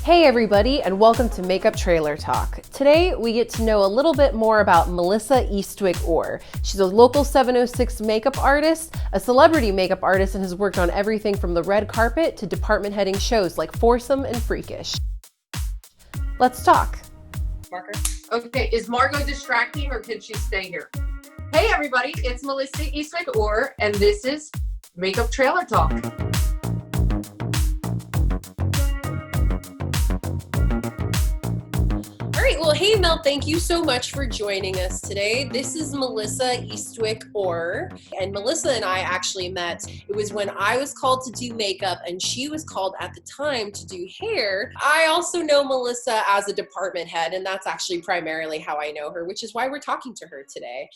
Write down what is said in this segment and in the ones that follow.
Hey everybody, and welcome to Makeup Trailer Talk. Today we get to know a little bit more about Melissa Eastwick Orr. She's a local 706 makeup artist, a celebrity makeup artist, and has worked on everything from the red carpet to department heading shows like Foursome and Freakish. Let's talk. Marker. Okay, is Margot distracting or can she stay here? Hey everybody, it's Melissa Eastwick Orr, and this is Makeup Trailer Talk. Well, hey Mel, thank you so much for joining us today. This is Melissa Eastwick Orr, and Melissa and I actually met. It was when I was called to do makeup and she was called at the time to do hair. I also know Melissa as a department head, and that's actually primarily how I know her, which is why we're talking to her today.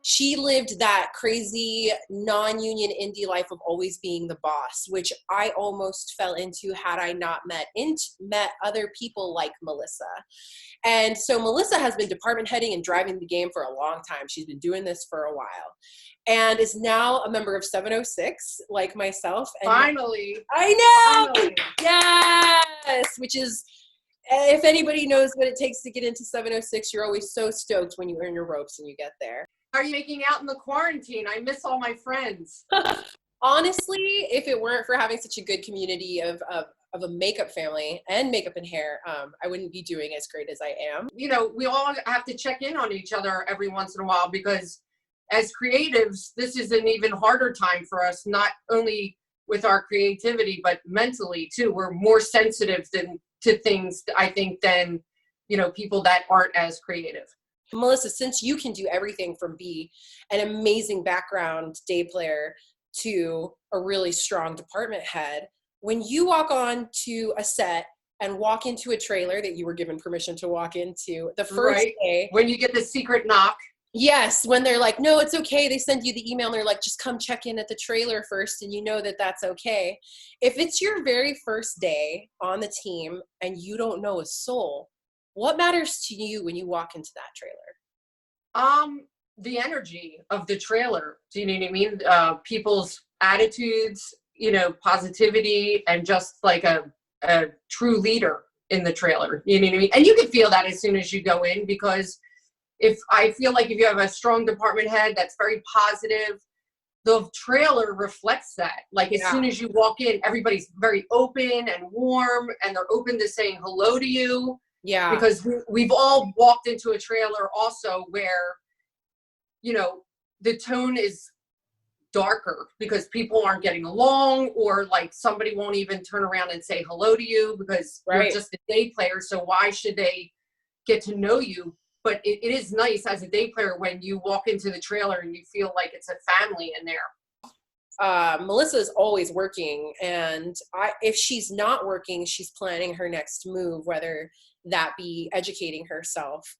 She lived that crazy non-union indie life of always being the boss, which I almost fell into had I not met other people like Melissa. And so Melissa has been department heading and driving the game for a long time. She's been doing this for a while and is now a member of 706 like myself. And finally. I know. Finally. Yes. Which is, if anybody knows what it takes to get into 706, you're always so stoked when you earn your ropes and you get there. Are you making out in the quarantine? I miss all my friends. Honestly, if it weren't for having such a good community of a makeup family and makeup and hair, I wouldn't be doing as great as I am. You know, we all have to check in on each other every once in a while because as creatives, this is an even harder time for us, not only with our creativity, but mentally too. We're more sensitive to things, I think, than, you know, people that aren't as creative. Melissa, since you can do everything from be an amazing background day player to a really strong department head, when you walk on to a set and walk into a trailer that you were given permission to walk into the first day. When you get the secret knock. Yes, when they're like, no, it's okay. They send you the email and they're like, just come check in at the trailer first, and you know that that's okay. If it's your very first day on the team and you don't know a soul, what matters to you when you walk into that trailer? The energy of the trailer. Do you know what I mean? People's attitudes, you know, positivity, and just like a true leader in the trailer. You know what I mean? And you can feel that as soon as you go in, because if you have a strong department head that's very positive, the trailer reflects that. Like as soon as you walk in, everybody's very open and warm, and they're open to saying hello to you. Yeah. Because we've all walked into a trailer also where, you know, the tone is darker because people aren't getting along, or like somebody won't even turn around and say hello to you because you're just a day player. So why should they get to know you? But it is nice as a day player when you walk into the trailer and you feel like it's a family in there. Melissa is always working, and if she's not working, she's planning her next move, whether that be educating herself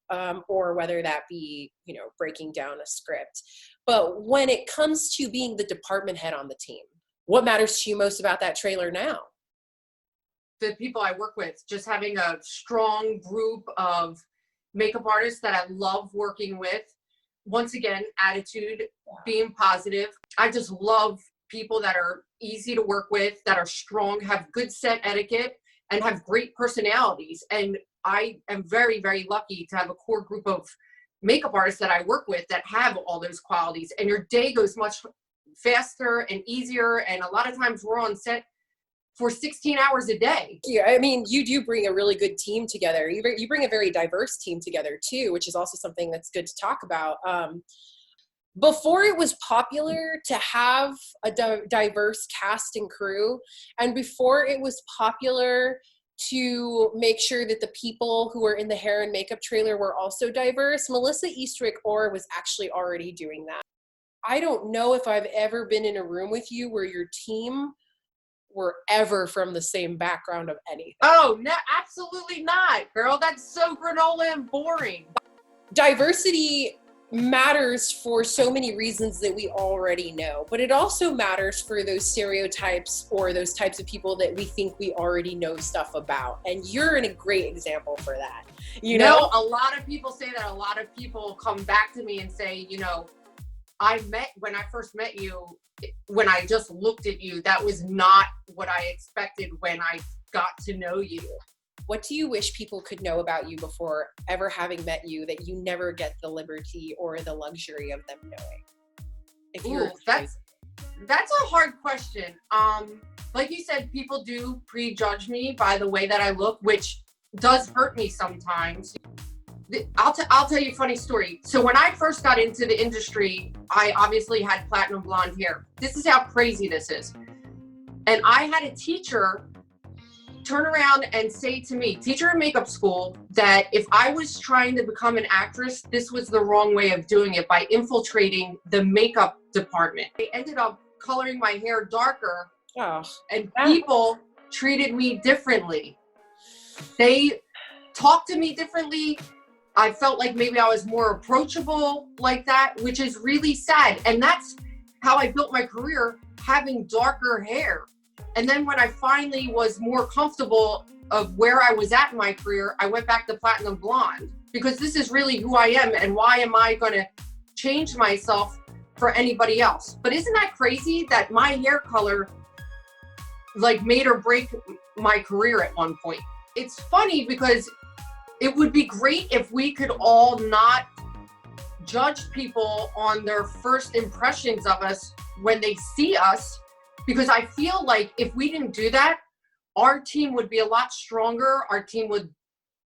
or whether that be, you know, breaking down a script. But when it comes to being the department head on the team, what matters to you most about that trailer now? The people I work with, just having a strong group of makeup artists that I love working with. Once again, attitude, being positive. I just love people that are easy to work with, that are strong, have good set etiquette, and have great personalities. And I am very, very lucky to have a core group of makeup artists that I work with that have all those qualities. And your day goes much faster and easier. And a lot of times we're on set for 16 hours a day. Yeah, I mean, you do bring a really good team together. You bring a very diverse team together too, which is also something that's good to talk about. Before it was popular to have a diverse cast and crew, and before it was popular to make sure that the people who were in the hair and makeup trailer were also diverse, Melissa Eastwick Orr was actually already doing that. I don't know if I've ever been in a room with you where your team were ever from the same background of anything. Oh, no, absolutely not, girl. That's so granola and boring. Diversity matters for so many reasons that we already know, but it also matters for those stereotypes or those types of people that we think we already know stuff about. And you're a great example for that. You know, a lot of people say that. A lot of people come back to me and say, you know, when I first met you, when I just looked at you, that was not what I expected when I got to know you. What do you wish people could know about you before ever having met you that you never get the liberty or the luxury of them knowing? If you're that's a hard question. Like you said, people do prejudge me by the way that I look, which does hurt me sometimes. I'll tell you a funny story. So when I first got into the industry, I obviously had platinum blonde hair. This is how crazy this is. And I had a teacher turn around and say to me, teacher in makeup school, that if I was trying to become an actress, this was the wrong way of doing it, by infiltrating the makeup department. I ended up coloring my hair darker, and people treated me differently. They talked to me differently. I felt like maybe I was more approachable like that, which is really sad. And that's how I built my career, having darker hair. And then when I finally was more comfortable of where I was at in my career, I went back to platinum blonde, because this is really who I am, and why am I going to change myself for anybody else? But isn't that crazy that my hair color like made or break my career at one point? It's funny because it would be great if we could all not judge people on their first impressions of us when they see us, because I feel like if we didn't do that, our team would be a lot stronger, our team would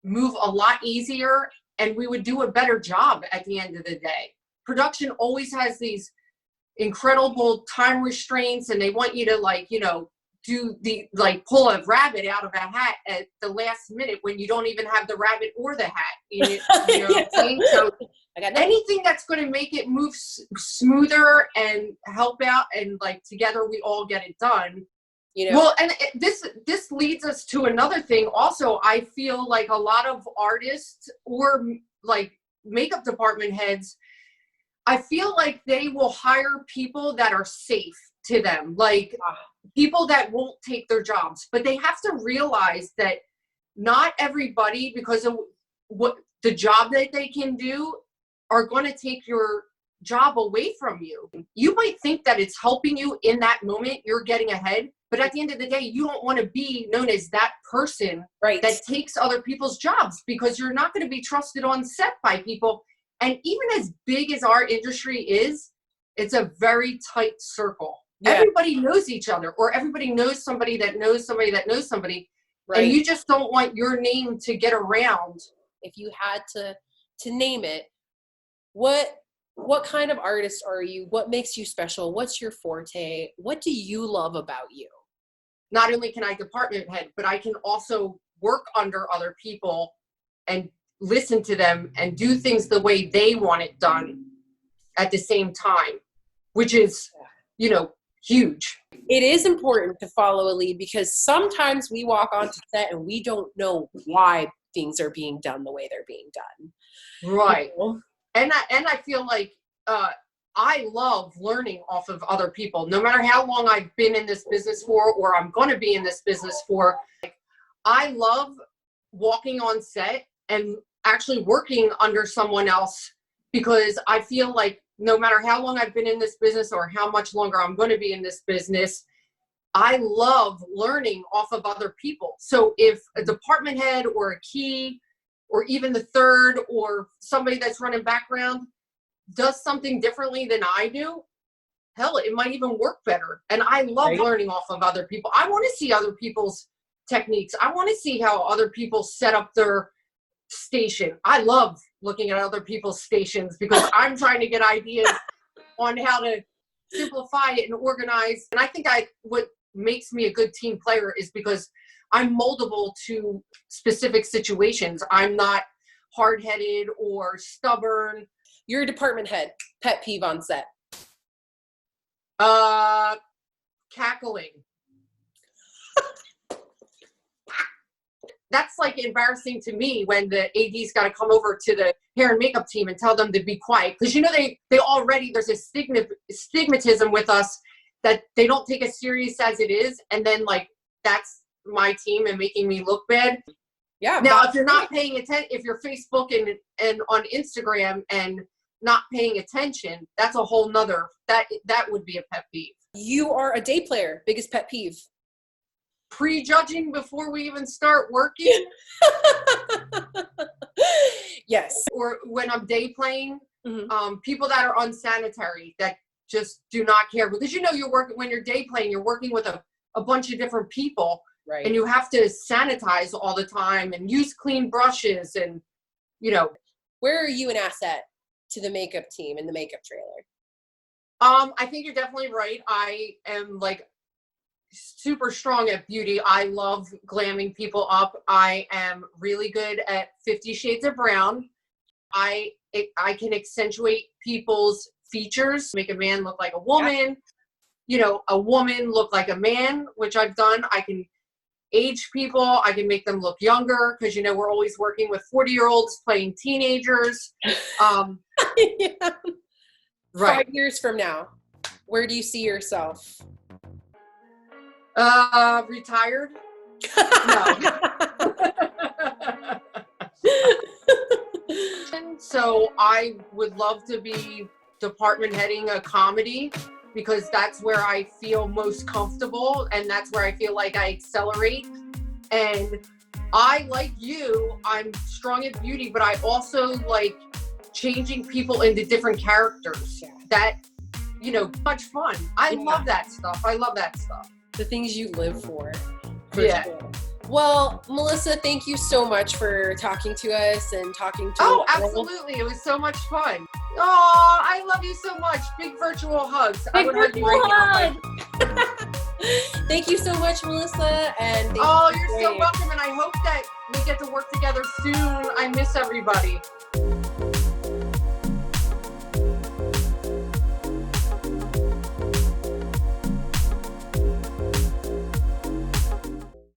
move a lot easier, and we would do a better job at the end of the day. Production always has these incredible time restraints, and they want you to pull a rabbit out of a hat at the last minute when you don't even have the rabbit or the hat. You know what I'm saying? So anything that's going to make it move smoother and help out, and like together we all get it done. Well, and this leads us to another thing. Also, I feel like a lot of artists or like makeup department heads, I feel like they will hire people that are safe to them, like people that won't take their jobs. But they have to realize that not everybody, because of what the job that they can do, are going to take your job away from you. You might think that it's helping you in that moment, you're getting ahead, but at the end of the day, you don't want to be known as that person that takes other people's jobs, because you're not going to be trusted on set by people. And even as big as our industry is, it's a very tight circle. Yeah. Everybody knows each other, or everybody knows somebody that knows somebody that knows somebody. Right. And you just don't want your name to get around. If you had to name it, what kind of artist are you? What makes you special? What's your forte? What do you love about you? Not only can I department head, but I can also work under other people and listen to them and do things the way they want it done at the same time, which is, huge. It is important to follow a lead, because sometimes we walk onto set and we don't know why things are being done the way they're being done. Right. And I feel like I love learning off of other people, no matter how long I've been in this business for, or I'm going to be in this business for. I love walking on set and actually working under someone else, because I feel like no matter how long I've been in this business or how much longer I'm going to be in this business, I love learning off of other people. So if a department head or a key, or even the third, or somebody that's running background does something differently than I do, hell, it might even work better. And I love learning off of other people. I want to see other people's techniques. I want to see how other people set up their station. I love looking at other people's stations, because I'm trying to get ideas on how to simplify it and organize. And I think what makes me a good team player is because I'm moldable to specific situations. I'm not hard-headed or stubborn. You're a department head. Pet peeve on set? Cackling. That's like embarrassing to me when the AD's got to come over to the hair and makeup team and tell them to be quiet. Because they already, there's a stigmatism with us that they don't take us serious as it is. And then that's my team and making me look bad. Yeah. Now, if you're not paying attention, if you're Facebook and on Instagram and not paying attention, that's a whole nother, that would be a pet peeve. You are a day player. Biggest pet peeve? prejudging before we even start working. Yes. Or when I'm day playing, Mm-hmm. people that are unsanitary, that just do not care, because you're working, when you're day playing, you're working with a bunch of different people, Right. and you have to sanitize all the time and use clean brushes, and Where are you an asset to the makeup team and the makeup trailer? I think you're definitely right. I am like super strong at beauty. I love glamming people up. I am really good at 50 Shades of Brown. I can accentuate people's features, make a man look like a woman, a woman look like a man, which I've done. I can age people. I can make them look younger, because, we're always working with 40-year-olds playing teenagers. Yeah. Right. 5 years from now, where do you see yourself? Retired? No. So I would love to be department heading a comedy, because that's where I feel most comfortable, and that's where I feel like I accelerate. And I, like you, I'm strong at beauty, but I also like changing people into different characters. That, much fun. I love that stuff. I love that stuff. The things you live for Yeah. sure. Well, Melissa, thank you so much for talking to us and talking to Oh, the world. absolutely. It was so much fun. Oh, I love you so much. Big virtual hugs. I would hug you right now. Thank you so much, Melissa. And Oh, you're so welcome. And I hope that we get to work together soon. I miss everybody.